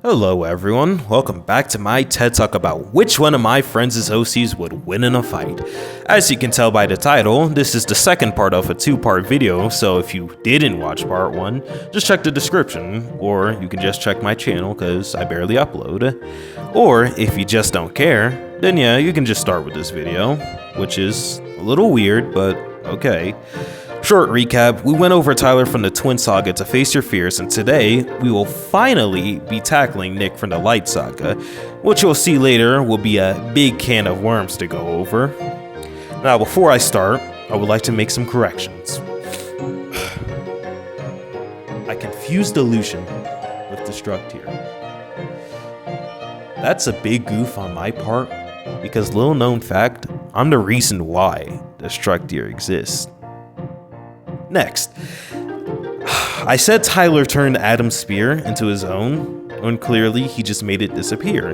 Hello everyone, welcome back to my TED Talk about which one of my friends' OCs would win in a fight. As you can tell by the title, this is the second part of a two-part video, so if you didn't watch part 1, just check the description, or you can just check my channel cause I barely upload. Or if you just don't care, then yeah, you can just start with this video, which is a little weird, but okay. Short recap, we went over Tyler from the Twin Saga to Face Your Fears, and today we will finally be tackling Nick from the Light Saga, which you'll see later will be a big can of worms to go over. Now before I start, I would like to make some corrections. I confused Illusion with Destruct here. That's a big goof on my part, because little known fact, I'm the reason why Destructier exists. Next, I said Tyler turned Adam's spear into his own, when clearly he just made it disappear.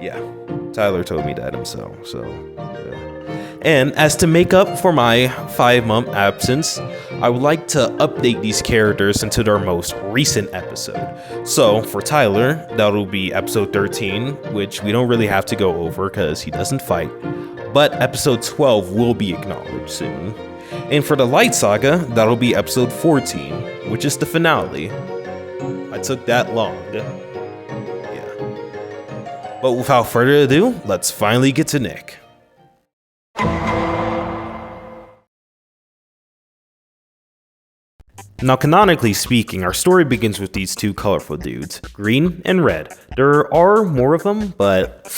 Yeah, Tyler told me that himself, so yeah. And as to make up for my 5-month absence, I would like to update these characters into their most recent episode. So for Tyler, that'll be episode 13, which we don't really have to go over because he doesn't fight. But episode 12 will be acknowledged soon. And for the Light Saga, that'll be episode 14, which is the finale. I took that long. Yeah. But without further ado, let's finally get to Nick. Now, canonically speaking, our story begins with these two colorful dudes, green and red. There are more of them, but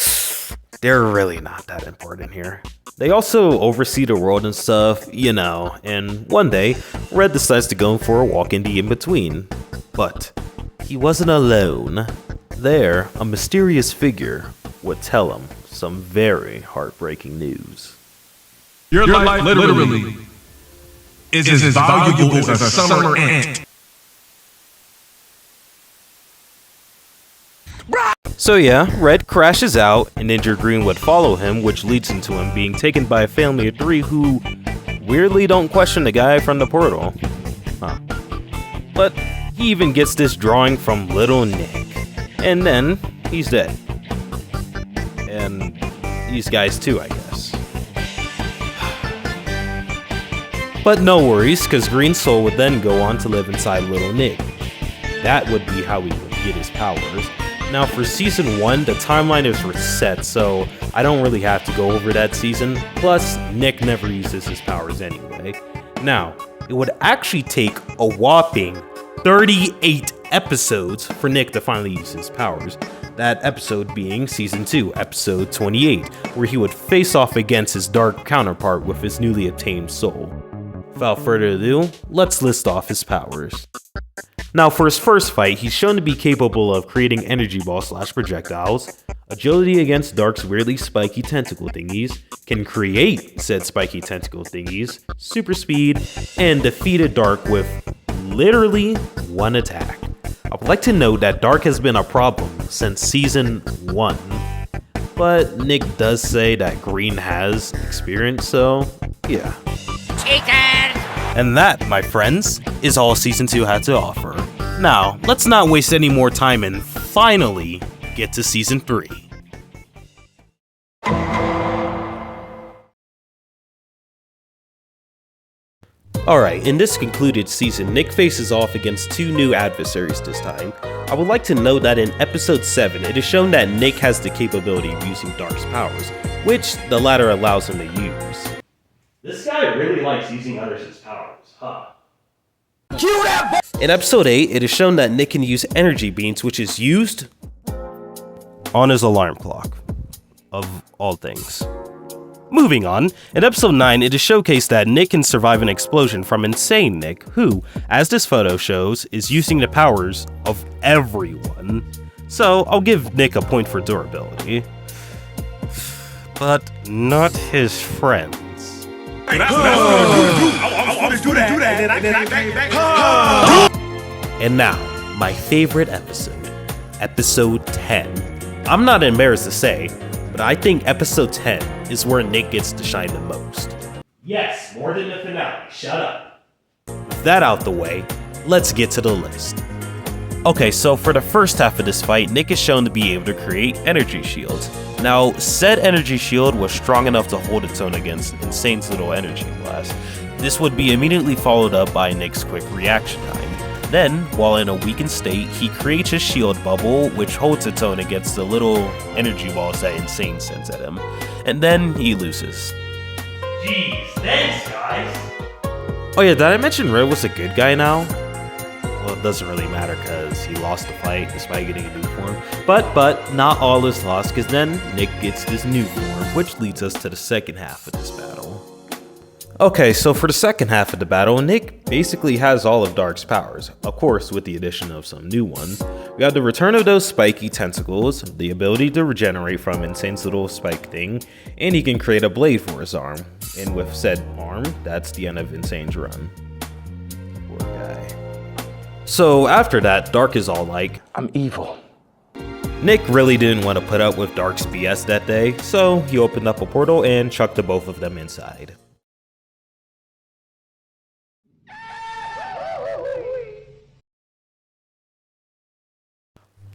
they're really not that important here. They also oversee the world and stuff, you know, and one day, Red decides to go for a walk in the in-between. But he wasn't alone. There, a mysterious figure would tell him some very heartbreaking news. Your life literally is as valuable as a summer ant. So yeah, Red crashes out, and Ninja Green would follow him, which leads into him being taken by a family of 3 who weirdly don't question the guy from the portal. Huh. But he even gets this drawing from Little Nick, and then he's dead. And these guys too, I guess. But no worries, because Green Soul would then go on to live inside Little Nick. That would be how he would get his powers. Now for season 1, the timeline is reset, so I don't really have to go over that season. Plus, Nick never uses his powers anyway. Now, it would actually take a whopping 38 episodes for Nick to finally use his powers. That episode being season 2, episode 28, where he would face off against his dark counterpart with his newly obtained soul. Without further ado, let's list off his powers. Now for his first fight, he's shown to be capable of creating energy balls / projectiles, agility against Dark's weirdly spiky tentacle thingies, can create said spiky tentacle thingies, super speed, and defeated Dark with literally one attack. I would like to note that Dark has been a problem since season 1, but Nick does say that Green has experience, so yeah. Cheaters! And that, my friends, is all Season 2 had to offer. Now, let's not waste any more time and finally get to Season 3. Alright, in this concluded season, Nick faces off against 2 new adversaries this time. I would like to note that in episode 7, it is shown that Nick has the capability of using Dark's powers, which the latter allows him to use. This guy really likes using others' powers, huh? In episode 8, it is shown that Nick can use energy beams, which is used on his alarm clock, of all things. Moving on, in episode 9, it is showcased that Nick can survive an explosion from Insane Nick, who, as this photo shows, is using the powers of everyone. So I'll give Nick a point for durability, but not his friends. And now, my favorite episode, episode 10. I'm not embarrassed to say, but I think episode 10 is where Nick gets to shine the most. Yes, more than the finale, shut up. With that out the way, let's get to the list. Okay, so for the first half of this fight, Nick is shown to be able to create energy shields. Now, said energy shield was strong enough to hold its own against Insane's little energy blast. This would be immediately followed up by Nick's quick reaction time. Then, while in a weakened state, he creates a shield bubble which holds its own against the little energy balls that Insane sends at him. And then he loses. Jeez, thanks guys. Oh yeah, did I mention Red was a good guy now? Well, it doesn't really matter because he lost the fight despite getting a new form. But not all is lost, because then Nick gets this new form, which leads us to the second half of this battle. Okay, so for the second half of the battle, Nick basically has all of Dark's powers, of course with the addition of some new ones. We have the return of those spiky tentacles, the ability to regenerate from Insane's little spike thing, and he can create a blade for his arm. And with said arm, that's the end of Insane's run. Poor guy. So after that, Dark is all like, I'm evil. Nick really didn't want to put up with Dark's BS that day, so he opened up a portal and chucked the both of them inside.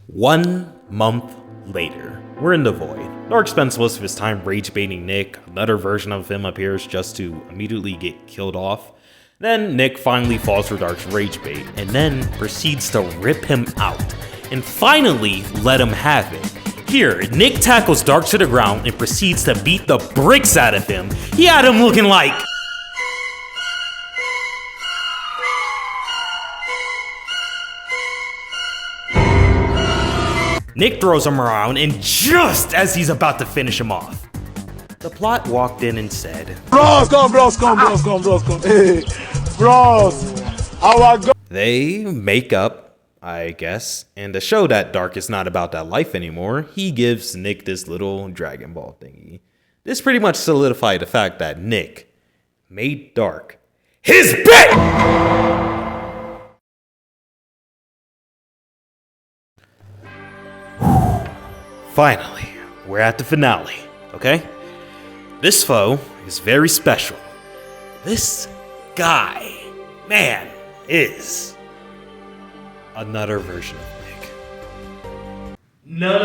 One month later, we're in the Void. Dark spends most of his time rage baiting Nick. Another version of him appears just to immediately get killed off. Then Nick finally falls for Dark's rage bait and then proceeds to rip him out and finally let him have it. Here, Nick tackles Dark to the ground and proceeds to beat the bricks out of him. He had him looking like... Nick throws him around, and just as he's about to finish him off, the plot walked in and said, Bros, come. Hey, bros, how I go? They make up, I guess, and to show that Dark is not about that life anymore, he gives Nick this little Dragon Ball thingy. This pretty much solidified the fact that Nick made Dark his bitch! Finally, we're at the finale, okay? This foe is very special. This guy, man, is another version of Nick. No,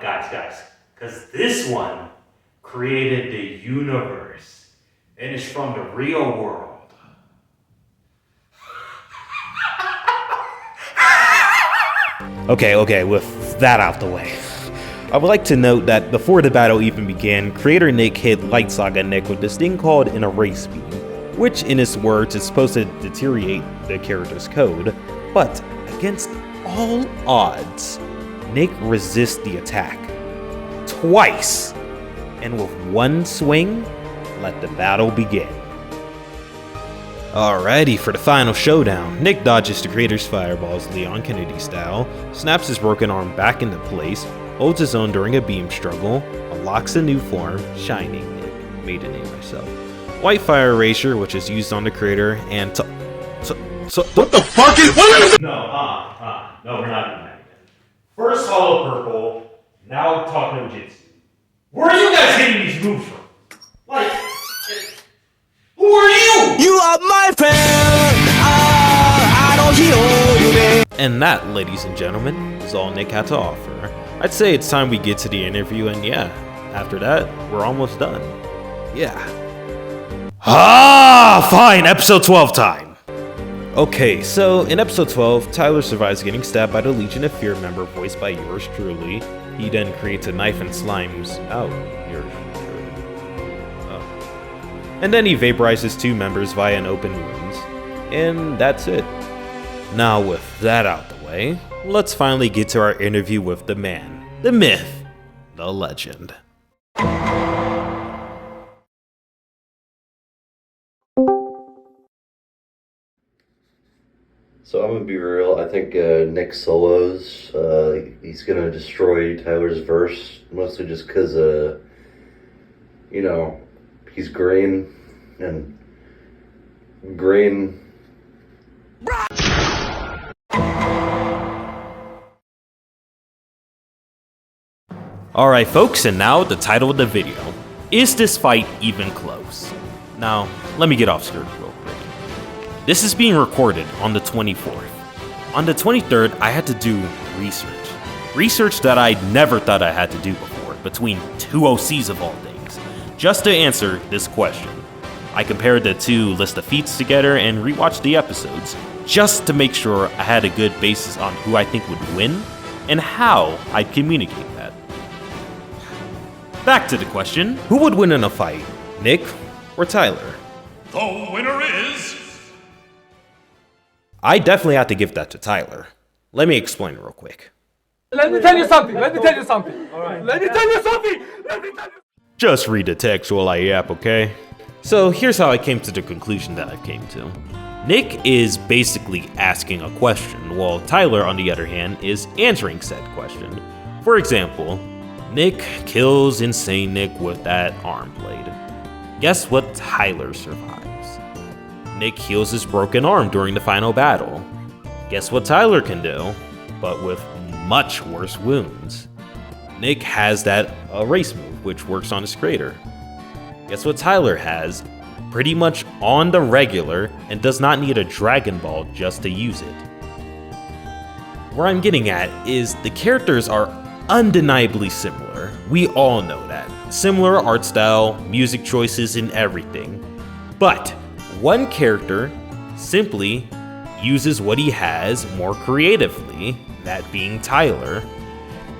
guys. Because this one created the universe and is from the real world. Okay, with that out the way, I would like to note that before the battle even began, creator Nick hit Light Saga Nick with this thing called an erase beam, which in his words is supposed to deteriorate the character's code, but against all odds, Nick resists the attack twice, and with one swing, let the battle begin. Alrighty, for the final showdown, Nick dodges the creator's fireballs Leon Kennedy style, snaps his broken arm back into place, holds his own during a beam struggle, unlocks a new form, Shining Nick, made a name myself, White Fire Erasure, which is used on the creator, and What the fuck is? No, we're not doing that again. First Hollow Purple, now talk no Jitsu. Where are you guys getting these moves from? Like, who are you? You are my friend. I don't hear you, man. And that, ladies and gentlemen, is all Nick had to offer. I'd say it's time we get to the interview, and yeah, after that, we're almost done. Yeah. Fine, episode 12 time. Okay, so in episode 12, Tyler survives getting stabbed by the Legion of Fear member voiced by yours truly. He then creates a knife and slimes out yours truly. And then he vaporizes two members via an open wound. And that's it. Now with that out the way, let's finally get to our interview with the man, the myth, the legend. So I'm gonna be real. I think Nick solos. He's gonna destroy Tyler's verse, mostly just because, you know, he's green and green. Alright folks, and now the title of the video. Is this fight even close? Now, let me get off script real quick. This is being recorded on the 24th. On the 23rd, I had to do research. Research that I never thought I had to do before, between two OCs of all things, just to answer this question. I compared the two list of feats together and rewatched the episodes, just to make sure I had a good basis on who I think would win, and how I'd communicate that. Back to the question, who would win in a fight, Nick or Tyler? The winner is... I definitely have to give that to Tyler. Let me explain real quick. Let me tell you something. Just read the text while I yap, okay? So here's how I came to the conclusion that I came to. Nick is basically asking a question, while Tyler, on the other hand, is answering said question. For example, Nick kills Insane Nick with that arm blade. Guess what? Tyler survives. Nick heals his broken arm during the final battle. Guess what Tyler can do, but with much worse wounds. Nick has that erase move, which works on his crater. Guess what Tyler has, pretty much on the regular, and does not need a Dragon Ball just to use it. Where I'm getting at is the characters are undeniably similar. We all know that. Similar art style, music choices, and everything. But one character simply uses what he has more creatively, that being Tyler.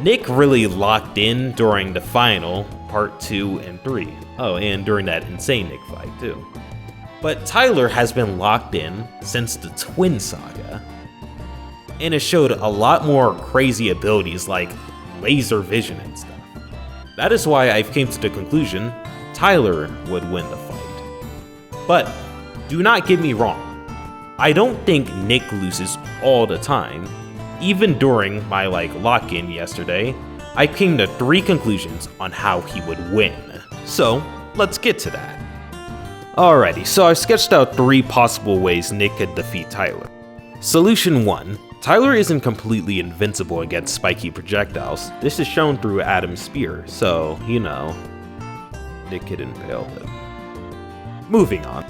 Nick really locked in during the final, part 2 and 3. Oh, and during that Insane Nick fight too. But Tyler has been locked in since the Twin Saga. And it showed a lot more crazy abilities like laser vision and stuff. That is why I came to the conclusion Tyler would win the fight. But do not get me wrong. I don't think Nick loses all the time. Even during my lock-in yesterday, I came to 3 conclusions on how he would win. So, let's get to that. Alrighty, so I've sketched out 3 possible ways Nick could defeat Tyler. Solution 1. Tyler isn't completely invincible against spiky projectiles. This is shown through Adam's spear, so, Nick could impale him. Moving on.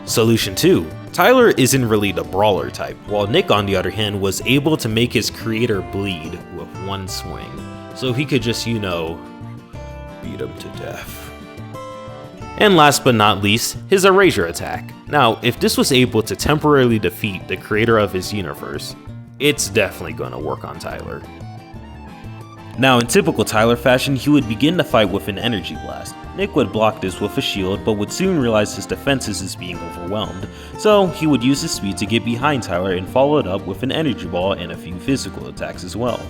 Solution 2. Tyler isn't really the brawler type, while Nick on the other hand was able to make his creator bleed with one swing, so he could just, beat him to death. And last but not least, his erasure attack. Now, if this was able to temporarily defeat the creator of his universe, it's definitely gonna work on Tyler. Now, in typical Tyler fashion, he would begin the fight with an energy blast. Nick would block this with a shield, but would soon realize his defenses is being overwhelmed, so he would use his speed to get behind Tyler and follow it up with an energy ball and a few physical attacks as well.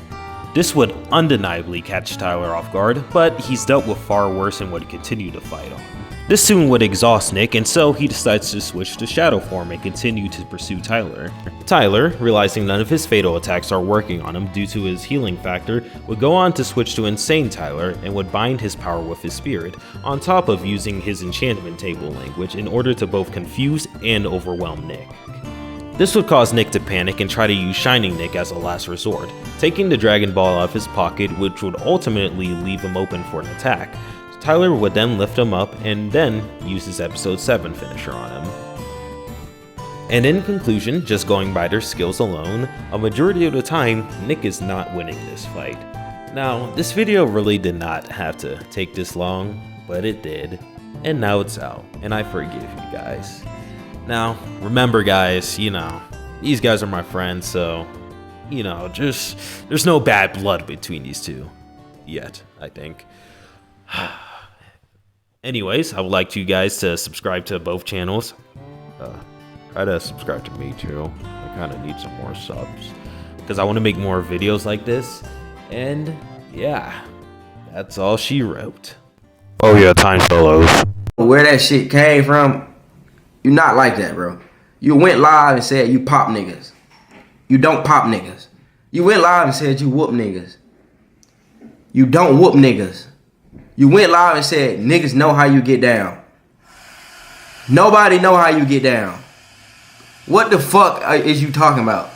This would undeniably catch Tyler off guard, but he's dealt with far worse and would continue to fight on. This soon would exhaust Nick, and so he decides to switch to Shadow form and continue to pursue Tyler. Tyler, realizing none of his fatal attacks are working on him due to his healing factor, would go on to switch to Insane Tyler and would bind his power with his spirit, on top of using his enchantment table language in order to both confuse and overwhelm Nick. This would cause Nick to panic and try to use Shining Nick as a last resort, taking the Dragon Ball out of his pocket, which would ultimately leave him open for an attack. Tyler would then lift him up and then use his episode 7 finisher on him. And in conclusion, just going by their skills alone, a majority of the time, Nick is not winning this fight. Now, this video really did not have to take this long, but it did, and now it's out, and I forgive you guys. Now, remember guys, these guys are my friends, so, there's no bad blood between these two. Yet, I think. Anyways, I would like you guys to subscribe to both channels. Try to subscribe to me too. I kind of need some more subs because I want to make more videos like this. And yeah, that's all she wrote. Oh yeah, time fellows. Where that shit came from, you not like that, bro. You went live and said you pop niggas. You don't pop niggas. You went live and said you whoop niggas. You don't whoop niggas. You went live and said niggas know how you get down. Nobody know how you get down. What the fuck is you talking about?